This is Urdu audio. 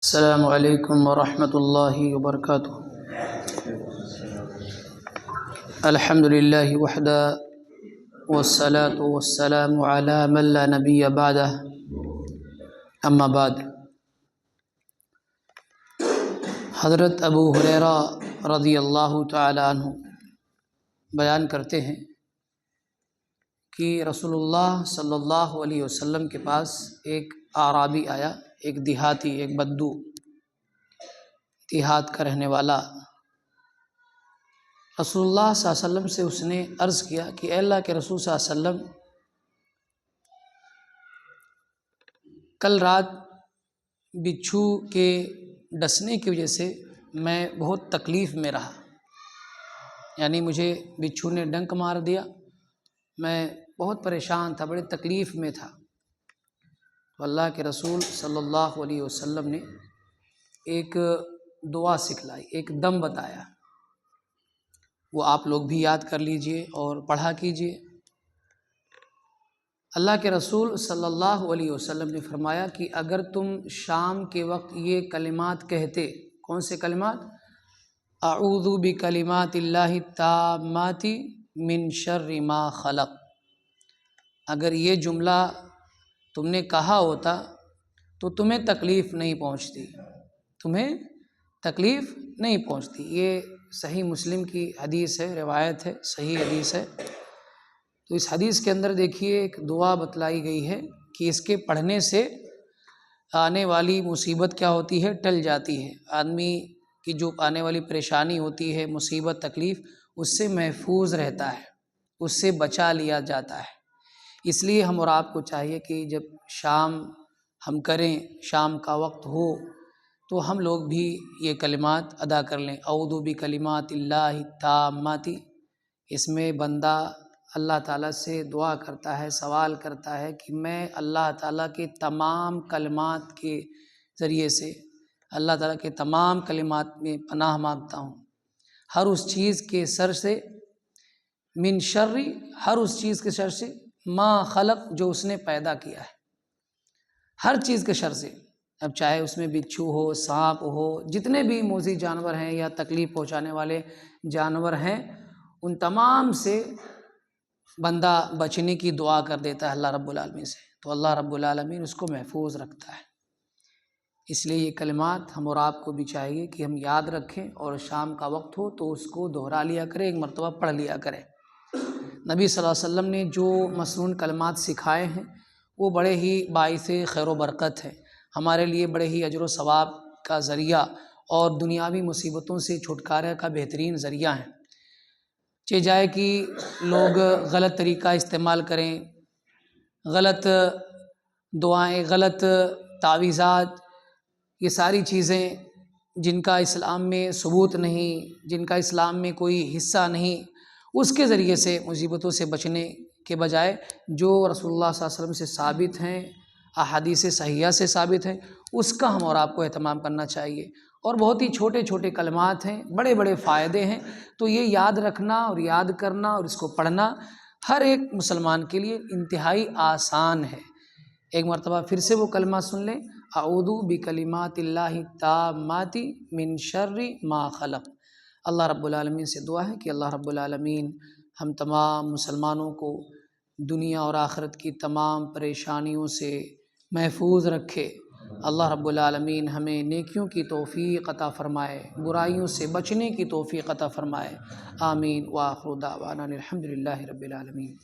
السلام علیکم ورحمۃ اللہ وبرکاتہ۔ الحمد للہ وحدہ والصلاة والسلام علی من لا نبی بعدہ، اما بعد۔ حضرت ابو ہریرہ رضی اللہ تعالی عنہ بیان کرتے ہیں کہ رسول اللہ صلی اللہ علیہ وسلم کے پاس ایک اعرابی آیا، ایک دیہاتی، ایک بدو، دیہات کا رہنے والا۔ رسول اللہ صلی اللہ علیہ وسلم سے اس نے عرض کیا کہ اے اللہ کے رسول صلی اللہ علیہ وسلم، کل رات بچھو کے ڈسنے کی وجہ سے میں بہت تکلیف میں رہا، یعنی مجھے بچھو نے ڈنک مار دیا، میں بہت پریشان تھا، بڑے تکلیف میں تھا۔ تو اللہ کے رسول صلی اللہ علیہ وسلم نے ایک دعا سکھلائی، ایک دم بتایا، وہ آپ لوگ بھی یاد کر لیجئے اور پڑھا کیجئے۔ اللہ کے رسول صلی اللہ علیہ وسلم نے فرمایا کہ اگر تم شام کے وقت یہ کلمات کہتے، کون سے کلمات؟ اعوذ بکلمات اللہ التامات من شر ما خلق، اگر یہ جملہ تم نے کہا ہوتا تو تمہیں تکلیف نہیں پہنچتی، تمہیں تکلیف نہیں پہنچتی۔ یہ صحیح مسلم کی حدیث ہے، روایت ہے، صحیح حدیث ہے۔ تو اس حدیث کے اندر دیکھیے ایک دعا بتلائی گئی ہے کہ اس کے پڑھنے سے آنے والی مصیبت کیا ہوتی ہے؟ ٹل جاتی ہے۔ آدمی کی جو آنے والی پریشانی ہوتی ہے، مصیبت، تکلیف، اس سے محفوظ رہتا ہے، اس سے بچا لیا جاتا ہے۔ اس لیے ہم اور آپ کو چاہیے کہ جب شام ہم کریں، شام کا وقت ہو، تو ہم لوگ بھی یہ کلمات ادا کر لیں۔ اعوذ بکلمات اللہ التامات، اس میں بندہ اللہ تعالیٰ سے دعا کرتا ہے، سوال کرتا ہے کہ میں اللہ تعالیٰ کے تمام کلمات کے ذریعے سے، اللہ تعالیٰ کے تمام کلمات میں پناہ مانگتا ہوں، ہر اس چیز کے شر سے، من شر، ہر اس چیز کے شر سے، ما خلق، جو اس نے پیدا کیا ہے، ہر چیز کے شر سے۔ اب چاہے اس میں بچھو ہو، سانپ ہو، جتنے بھی موذی جانور ہیں یا تکلیف پہنچانے والے جانور ہیں، ان تمام سے بندہ بچنے کی دعا کر دیتا ہے اللہ رب العالمین سے، تو اللہ رب العالمین اس کو محفوظ رکھتا ہے۔ اس لیے یہ کلمات ہم اور آپ کو بھی چاہیے کہ ہم یاد رکھیں، اور شام کا وقت ہو تو اس کو دہرا لیا کریں، ایک مرتبہ پڑھ لیا کریں۔ نبی صلی اللہ علیہ وسلم نے جو مسنون کلمات سکھائے ہیں وہ بڑے ہی باعث خیر و برکت ہیں، ہمارے لیے بڑے ہی اجر و ثواب کا ذریعہ اور دنیاوی مصیبتوں سے چھٹکارے کا بہترین ذریعہ ہیں۔ چہ جائے کہ لوگ غلط طریقہ استعمال کریں، غلط دعائیں، غلط تعویذات، یہ ساری چیزیں جن کا اسلام میں ثبوت نہیں، جن کا اسلام میں کوئی حصہ نہیں، اس کے ذریعے سے مصیبتوں سے بچنے کے بجائے جو رسول اللہ صلی اللہ علیہ وسلم سے ثابت ہیں، احادیث صحیحہ سے ثابت ہیں، اس کا ہم اور آپ کو اہتمام کرنا چاہیے۔ اور بہت ہی چھوٹے چھوٹے کلمات ہیں، بڑے بڑے فائدے ہیں، تو یہ یاد رکھنا اور یاد کرنا اور اس کو پڑھنا ہر ایک مسلمان کے لیے انتہائی آسان ہے۔ ایک مرتبہ پھر سے وہ کلمہ سن لیں، اعوذ بکلمات اللہ التامات من شر ما خلق۔ اللہ رب العالمین سے دعا ہے کہ اللہ رب العالمین ہم تمام مسلمانوں کو دنیا اور آخرت کی تمام پریشانیوں سے محفوظ رکھے۔ اللہ رب العالمین ہمیں نیکیوں کی توفیق عطا فرمائے، برائیوں سے بچنے کی توفیق عطا فرمائے۔ آمین۔ وآخر دعوانا الحمد للہ رب العالمین۔